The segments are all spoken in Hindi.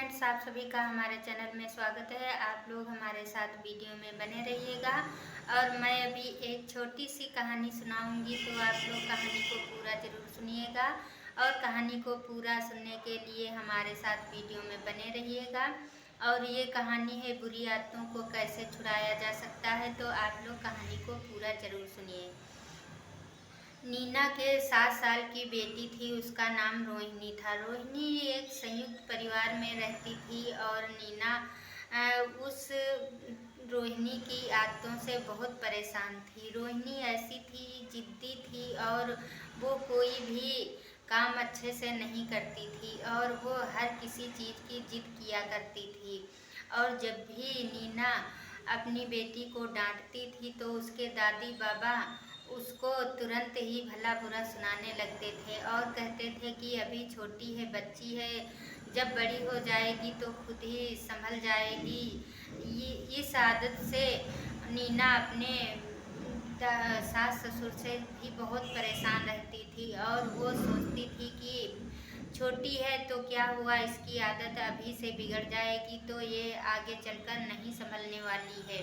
फ्रेंड्स, आप सभी का हमारे चैनल में स्वागत है। आप लोग हमारे साथ वीडियो में बने रहिएगा और मैं अभी एक छोटी सी कहानी सुनाऊंगी, तो आप लोग कहानी को पूरा ज़रूर सुनिएगा और कहानी को पूरा सुनने के लिए हमारे साथ वीडियो में बने रहिएगा। और ये कहानी है बुरी आदतों को कैसे छुड़ाया जा सकता है, तो आप लोग कहानी को पूरा ज़रूर सुनिए। नीना के 7 साल की बेटी थी, उसका नाम रोहिणी था। रोहिणी एक संयुक्त परिवार में रहती थी और नीना उस रोहिणी की आदतों से बहुत परेशान थी। रोहिणी ऐसी थी, जिद्दी थी और वो कोई भी काम अच्छे से नहीं करती थी और वो हर किसी चीज़ की जिद किया करती थी। और जब भी नीना अपनी बेटी को डांटती थी तो उसके दादी बाबा उसको तुरंत ही भला बुरा सुनाने लगते थे और कहते थे कि अभी छोटी है, बच्ची है, जब बड़ी हो जाएगी तो खुद ही संभल जाएगी। इस आदत से नीना अपने सास ससुर से भी बहुत परेशान रहती थी और वो सोचती थी कि छोटी है तो क्या हुआ, इसकी आदत अभी से बिगड़ जाएगी तो ये आगे चलकर नहीं संभलने वाली है।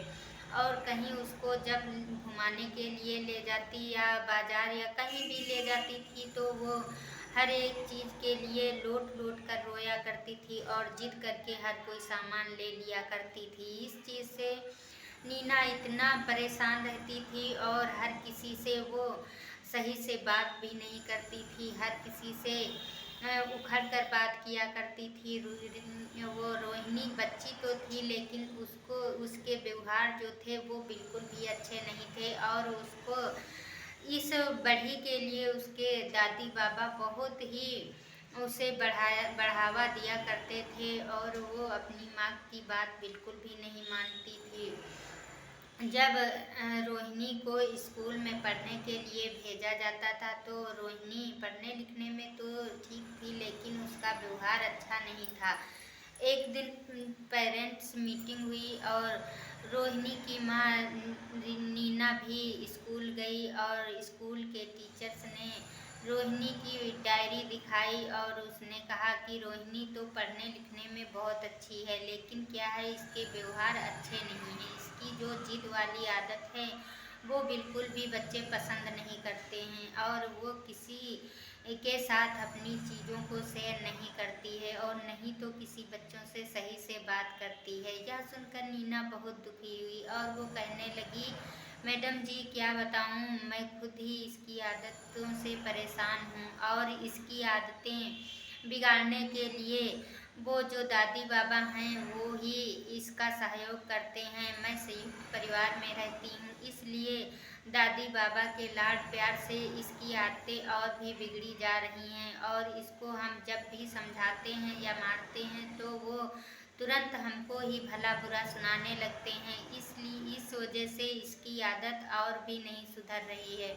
और कहीं उसको जब घुमाने के लिए ले जाती या बाजार या कहीं भी ले जाती थी तो वो हर एक चीज़ के लिए लोट लोट कर रोया करती थी और जिद करके हर कोई सामान ले लिया करती थी। इस चीज़ से नीना इतना परेशान रहती थी और हर किसी से वो सही से बात भी नहीं करती थी, हर किसी से उखड़ कर बात किया करती थी। वो रोहिणी बच्ची तो थी लेकिन उसको उसके व्यवहार जो थे वो बिल्कुल भी अच्छे नहीं थे और उसको इस बढ़ी के लिए उसके दादी बाबा बहुत ही उसे बढ़ावा दिया करते थे और वो अपनी माँ की बात बिल्कुल भी नहीं मानती थी। जब रोहिणी को स्कूल में पढ़ने के लिए भेजा जाता था तो रोहिणी पढ़ने लिखने में तो ठीक थी लेकिन उसका व्यवहार अच्छा नहीं था। एक दिन पेरेंट्स मीटिंग हुई और रोहिणी की माँ नीना भी स्कूल गई और स्कूल के टीचर्स ने रोहिणी की डायरी दिखाई और उसने कहा कि रोहिणी तो पढ़ने लिखने में बहुत अच्छी है, लेकिन क्या है, इसके व्यवहार अच्छे नहीं हैं। इसकी जो जिद वाली आदत है वो बिल्कुल भी बच्चे पसंद नहीं करते हैं और वो किसी के साथ अपनी चीज़ों को शेयर नहीं करती है और नहीं तो किसी बच्चों से सही से बात करती है। यह सुनकर नीना बहुत दुखी हुई और वो कहने लगी, मैडम जी क्या बताऊं, मैं खुद ही इसकी आदतों से परेशान हूँ और इसकी आदतें बिगाड़ने के लिए वो जो दादी बाबा हैं वो ही इसका सहयोग करते हैं। मैं संयुक्त परिवार में रहती हूँ, इसलिए दादी बाबा के लाड प्यार से इसकी आदतें और भी बिगड़ी जा रही हैं और इसको हम जब भी समझाते हैं या मारते हैं तो वो तुरंत हमको ही भला बुरा सुनाने लगते हैं। इसलिए इस वजह से इसकी आदत और भी नहीं सुधर रही है।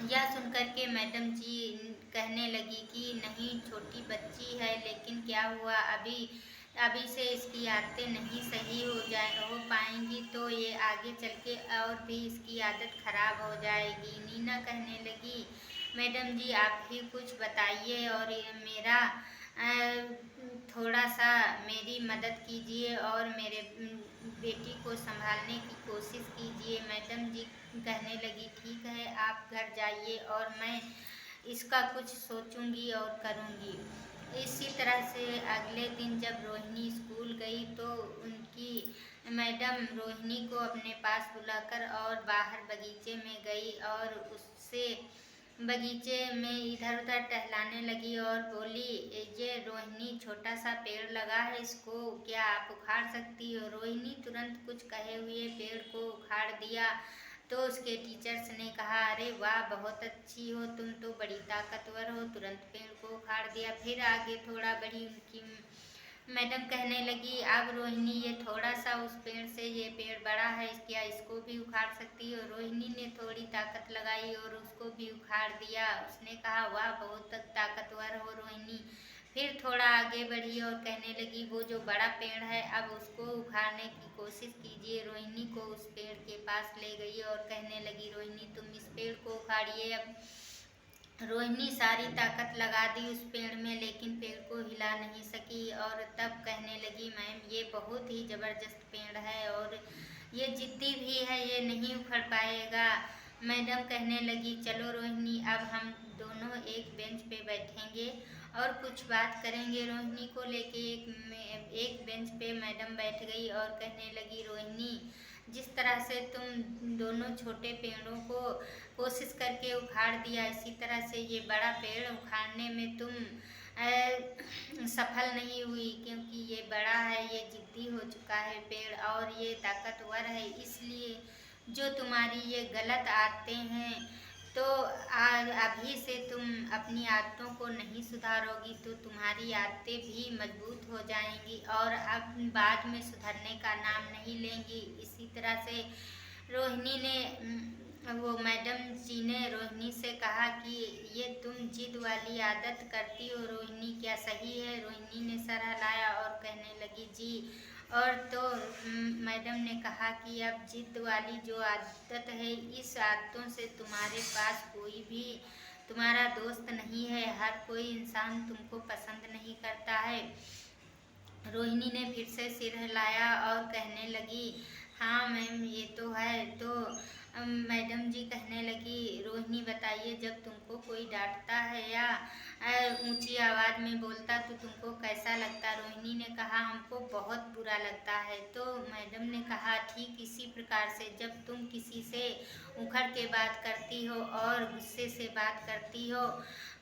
यह सुनकर के मैडम जी कहने लगी कि नहीं, छोटी बच्ची है लेकिन क्या हुआ, अभी से इसकी आदतें नहीं सही हो पाएंगी तो ये आगे चल के और भी इसकी आदत खराब हो जाएगी। नीना कहने लगी, मैडम जी आप ही कुछ बताइए और ये मेरा थोड़ा सा मेरी मदद कीजिए और मेरे बेटी को संभालने की कोशिश कीजिए। मैडम जी कहने लगी, ठीक है, आप घर जाइए और मैं इसका कुछ सोचूंगी और करूंगी। इसी तरह से अगले दिन जब रोहिणी स्कूल गई तो उनकी मैडम रोहिणी को अपने पास बुलाकर और बाहर बगीचे में गई और उससे बगीचे में इधर उधर टहलाने लगी और बोली, ये रोहिणी छोटा सा पेड़ लगा है, इसको क्या आप उखाड़ सकती हो? रोहिणी तुरंत कुछ कहे हुए पेड़ को उखाड़ दिया तो उसके टीचर्स ने कहा, अरे वाह, बहुत अच्छी हो तुम तो, बड़ी ताकतवर हो, तुरंत पेड़ को उखाड़ दिया। फिर आगे थोड़ा बढ़ी, उनकी मैडम कहने लगी, अब रोहिणी ये थोड़ा सा उस पेड़ से, ये पेड़ बड़ा है, क्या इसको भी उखाड़ सकती हो? रोहिणी ने थोड़ी ताकत लगाई और उसको भी उखाड़ दिया। उसने कहा, वाह, बहुत ताकतवर हो रोहिणी। फिर थोड़ा आगे बढ़ी और कहने लगी, वो जो बड़ा पेड़ है अब उसको उखाड़ने की कोशिश कीजिए। रोहिणी को उस पेड़ के पास ले गई और कहने लगी, रोहिणी तुम इस पेड़ को उखाड़िए। अब रोहिणी सारी ताकत लगा दी उस पेड़ में, लेकिन पेड़ को हिला नहीं सकी और तब कहने लगी, मैम ये बहुत ही ज़बरदस्त पेड़ है और ये जिद्दी भी है, ये नहीं उखड़ पाएगा। मैडम कहने लगी, चलो रोहिणी, अब हम दोनों एक बेंच पे बैठेंगे और कुछ बात करेंगे। रोहिणी को लेके एक बेंच पे मैडम बैठ गई और कहने लगी, रोहिणी, जिस तरह से तुम दोनों छोटे पेड़ों को कोशिश करके उखाड़ दिया, इसी तरह से ये बड़ा पेड़ उखाड़ने में तुम सफल नहीं हुई, क्योंकि ये बड़ा है, ये जिद्दी हो चुका है पेड़ और ये ताकतवर है। इसलिए जो तुम्हारी ये गलत आदतें हैं, तो अभी से तुम अपनी आदतों को नहीं सुधारोगी तो तुम्हारी आदतें भी मजबूत हो जाएंगी और अब बाद में सुधरने का नाम नहीं लेंगी। इसी तरह से रोहिणी ने वो मैडम जी ने रोहिणी से कहा कि ये तुम जिद वाली आदत करती हो रोहिणी, क्या सही है? रोहिणी ने सर हिलाया और कहने लगी, जी। और तो मैडम ने कहा कि अब जिद वाली जो आदत है, इस आदतों से तुम्हारे पास कोई भी तुम्हारा दोस्त नहीं है, हर कोई इंसान तुमको पसंद नहीं करता है। रोहिणी ने फिर से सिर हिलाया और कहने लगी, हाँ मैम ये तो है। तो मैडम जी कहने लगी, रोहिणी बताइए, जब तुमको कोई डांटता है या ऊंची आवाज़ में बोलता तो तुमको कैसा लगता? रोहिणी ने कहा, हमको बहुत बुरा लगता है। तो मैडम ने कहा, ठीक इसी प्रकार से जब तुम किसी से उखड़ के बात करती हो और गुस्से से बात करती हो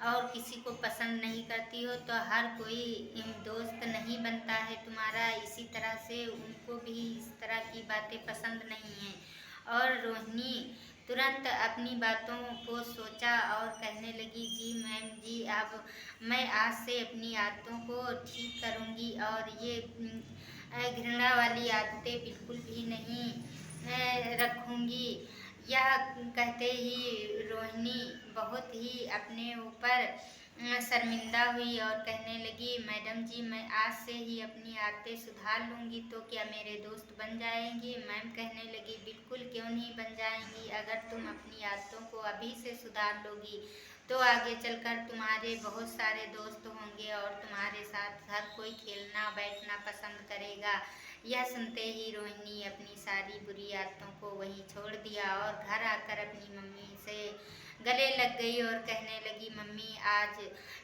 और किसी को पसंद नहीं करती हो, तो हर कोई दोस्त नहीं बनता है तुम्हारा। इसी तरह से उनको भी इस तरह की बातें पसंद नहीं हैं। और रोहिणी तुरंत अपनी बातों को सोचा और कहने लगी, जी मैम जी, अब मैं आज से अपनी आदतों को ठीक करूँगी और ये घृणा वाली आदतें बिल्कुल भी नहीं रखूँगी। यह कहते ही रोहिणी बहुत ही अपने ऊपर शर्मिंदा हुई और कहने लगी, मैडम जी, मैं आज से ही अपनी आदतें सुधार लूँगी, तो क्या मेरे दोस्त बन जाएंगी? मैम कहने लगी, बिल्कुल क्यों नहीं बन जाएंगी। अगर तुम अपनी आदतों को अभी से सुधार लोगी तो आगे चलकर तुम्हारे बहुत सारे दोस्त होंगे और तुम्हारे साथ हर कोई खेलना बैठना पसंद करेगा। यह सुनते ही रोहिणी अपनी सारी बुरी आदतों को वहीं छोड़ दिया और घर आकर अपनी मम्मी से गले लग गई और कहने लगी, मम्मी, आज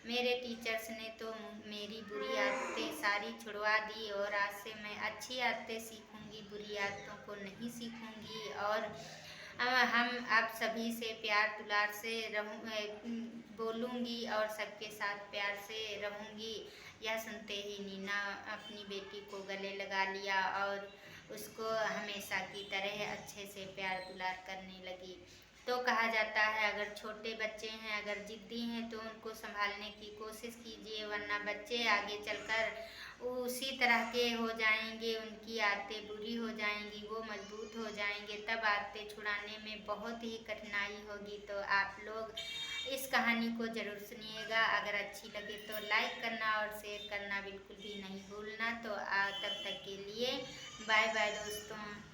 मेरे टीचर्स ने तो मेरी बुरी आदतें सारी छुड़वा दी और आज से मैं अच्छी आदतें सीखूंगी, बुरी आदतों को नहीं सीखूंगी और हम आप सभी से प्यार दुलार से बोलूँगी और सबके साथ प्यार से रहूँगी। यह सुनते ही नीना अपनी बेटी को गले लगा लिया और उसको हमेशा की तरह अच्छे से प्यार दुलार करने लगी। तो कहा जाता है, अगर छोटे बच्चे हैं, अगर जिद्दी हैं, तो उनको संभालने की कोशिश कीजिए, वरना बच्चे आगे चलकर उसी तरह के हो जाएंगे, उनकी आदतें बुरी हो जाएंगी, वो मजबूत हो जाएंगे, तब आदतें छुड़ाने में बहुत ही कठिनाई होगी। तो आप लोग इस कहानी को ज़रूर सुनिएगा। अगर अच्छी लगे तो लाइक करना और शेयर करना बिल्कुल भी नहीं भूलना। तो तब तक के लिए बाय बाय दोस्तों।